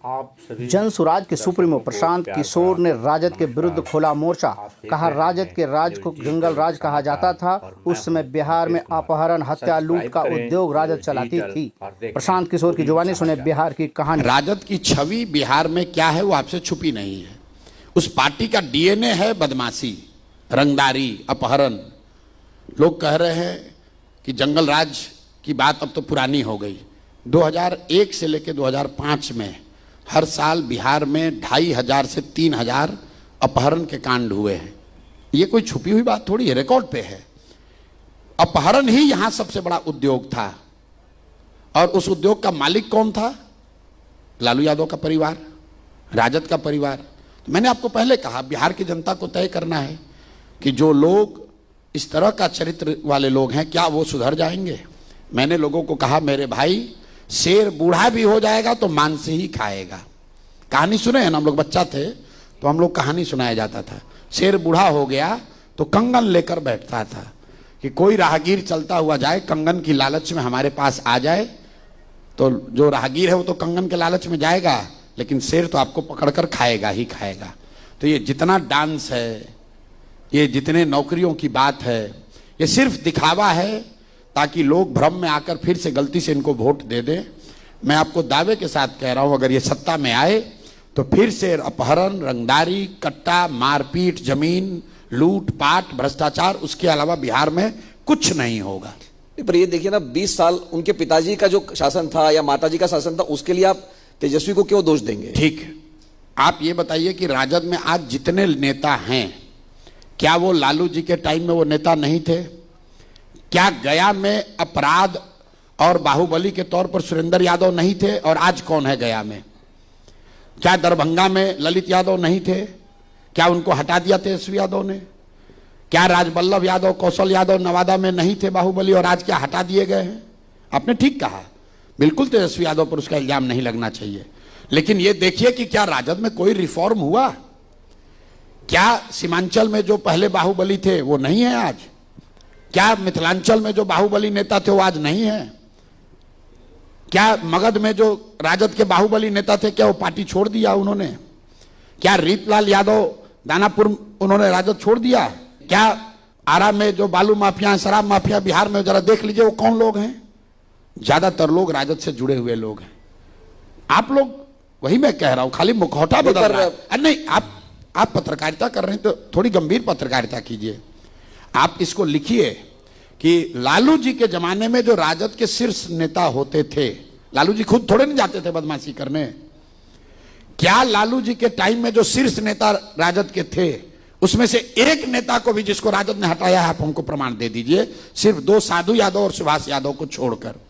जन सुराज के सुप्रीमो प्रशांत किशोर ने राजद के विरुद्ध खोला मोर्चा। कहा, राजद के राज को जंगल राज कहा जाता था। उस समय बिहार में अपहरण, हत्या, लूट का उद्योग राजद चलाती थी। प्रशांत किशोर की जुबानी सुने बिहार की कहानी। राजद की छवि बिहार में क्या है वो आपसे छुपी नहीं है। उस पार्टी का डीएनए है बदमाशी, रंगदारी, अपहरण। लोग कह रहे हैं कि जंगल राज की बात अब तो पुरानी हो गई। 2001 से लेकर 2005 में हर साल बिहार में 2500 से 3000 अपहरण के कांड हुए हैं। ये कोई छुपी हुई बात थोड़ी है, रिकॉर्ड पे है। अपहरण ही यहां सबसे बड़ा उद्योग था। और उस उद्योग का मालिक कौन था? लालू यादव का परिवार, राजद का परिवार। तो मैंने आपको पहले कहा, बिहार की जनता को तय करना है कि जो लोग इस तरह का चरित्र वाले लोग हैं, क्या वो सुधर जाएंगे? मैंने लोगों को कहा, मेरे भाई, शेर बूढ़ा भी हो जाएगा तो मांस ही खाएगा। कहानी सुने हैं ना, हम लोग बच्चा थे तो हम लोग कहानी सुनाया जाता था। शेर बूढ़ा हो गया तो कंगन लेकर बैठता था कि कोई राहगीर चलता हुआ जाए, कंगन की लालच में हमारे पास आ जाए तो जो राहगीर है वो तो कंगन के लालच में जाएगा, लेकिन शेर तो आपको पकड़कर खाएगा ही खाएगा। तो ये जितना डांस है, ये जितने नौकरियों की बात है, ये सिर्फ दिखावा है ताकि लोग भ्रम में आकर फिर से गलती से इनको वोट दे दें। मैं आपको दावे के साथ कह रहा हूं, अगर ये सत्ता में आए तो फिर से अपहरण, रंगदारी, कट्टा, मारपीट, जमीन लूट पाट, भ्रष्टाचार, उसके अलावा बिहार में कुछ नहीं होगा। पर ये देखिए ना, 20 साल उनके पिताजी का जो शासन था या माताजी का शासन था, उसके लिए आप तेजस्वी को क्यों दोष देंगे? ठीक, आप ये बताइए कि राजद में आज जितने नेता हैं, क्या वो लालू जी के टाइम में वो नेता नहीं थे? क्या गया में अपराध और बाहुबली के तौर पर सुरेंद्र यादव नहीं थे? और आज कौन है गया में? क्या दरभंगा में ललित यादव नहीं थे? क्या उनको हटा दिया तेजस्वी यादव ने? क्या राजबल्लभ यादव, कौशल यादव नवादा में नहीं थे बाहुबली, और आज क्या हटा दिए गए हैं? आपने ठीक कहा, बिल्कुल तेजस्वी यादव पर उसका इल्जाम नहीं लगना चाहिए। लेकिन यह देखिए कि क्या राजद में कोई रिफॉर्म हुआ? क्या सीमांचल में जो पहले बाहुबली थे वो नहीं है आज? क्या मिथिलांचल में जो बाहुबली नेता थे वो आज नहीं है? क्या मगध में जो राजद के बाहुबली नेता थे, क्या वो पार्टी छोड़ दिया उन्होंने? क्या रीतलाल यादव दानापुर उन्होंने राजद छोड़ दिया? क्या आरा में जो बालू माफिया, शराब माफिया बिहार में, जरा देख लीजिए वो कौन लोग हैं? ज्यादातर लोग राजद से जुड़े हुए लोग हैं। आप लोग, वही मैं कह रहा हूं, खाली मुखौटा बदल रहा है। नहीं, आप पत्रकारिता कर रहे हैं तो थोड़ी गंभीर पत्रकारिता कीजिए। आप इसको लिखिए कि लालू जी के जमाने में जो राजद के शीर्ष नेता होते थे, लालू जी खुद थोड़े नहीं जाते थे बदमाशी करने। क्या लालू जी के टाइम में जो शीर्ष नेता राजद के थे, उसमें से एक नेता को भी जिसको राजद ने हटाया है, आप हमको प्रमाण दे दीजिए, सिर्फ 2 साधु यादव और सुभाष यादव को छोड़कर।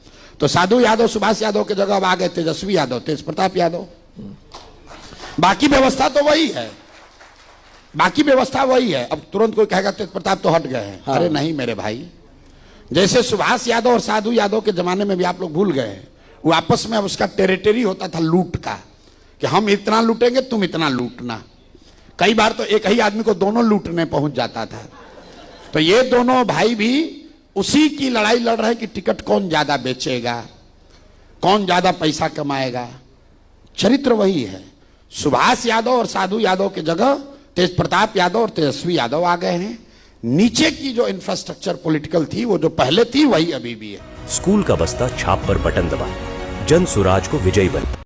तो साधु यादव, सुभाष यादव के जगह अब आ गए तेजस्वी यादव, तेज प्रताप यादव। बाकी व्यवस्था तो वही है, बाकी व्यवस्था वही है। अब तुरंत कोई कहेगा तेज प्रताप तो हट गए हैं। हाँ। अरे नहीं मेरे भाई, जैसे सुभाष यादव और साधु यादव के जमाने में भी आप लोग भूल गए हैं, वो आपस में उसका टेरिटरी होता था लूट का, कि हम इतना लूटेंगे, तुम इतना लूटना। कई बार तो एक ही आदमी को दोनों लूटने पहुंच जाता था। तो ये दोनों भाई भी उसी की लड़ाई लड़ रहे हैं कि टिकट कौन ज्यादा बेचेगा, कौन ज्यादा पैसा कमाएगा। चरित्र वही है। सुभाष यादव और साधु यादव की जगह तेज प्रताप यादव और तेजस्वी यादव आ गए हैं। नीचे की जो इंफ्रास्ट्रक्चर पॉलिटिकल थी, वो जो पहले थी वही अभी भी है। स्कूल का बस्ता छाप पर बटन दबाएं, जन सुराज को विजयी बने।